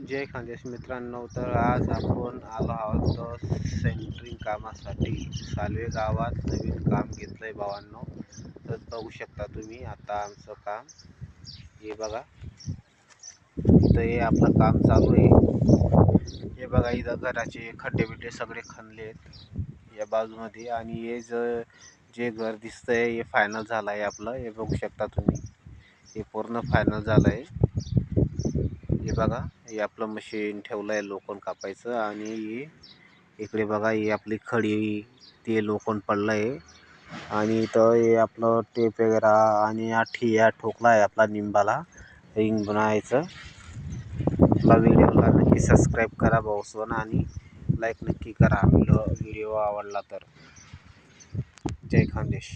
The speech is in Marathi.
जय खानदेश मित्रांनो, तर आज आपण आलो आहोत सेंटरिंग कामासाठी. सालवे गावात नवीन काम घेतलंय भावांनो. तर बघू शकता तुम्ही आता आमचं काम. हे बघा, इथं हे आपलं काम चालू आहे. हे बघा, इथं घराचे खड्डे बिड्डे सगळे खणलेत या बाजूमध्ये. आणि हे जे घर दिसतंय हे फायनल झालं आहे आपलं. हे बघू शकता तुम्ही, हे पूर्ण फायनल झालं आहे. हे बघा, हे आपलं मशीन ठेवलं आहे लोखंड कापायचं. आणि इकडे बघा, ही आपली खडी ते लोखंड पडलं आहे. आणि इथं हे आपलं टेप वगैरे आणि ठिया ठोकला आहे आपला निंबाला रिंग बनायचं. आपला व्हिडिओला नक्की सबस्क्राईब करा भाऊसोन, आणि लाईक नक्की करा व्हिडिओ आवडला तर. जय खानदेश.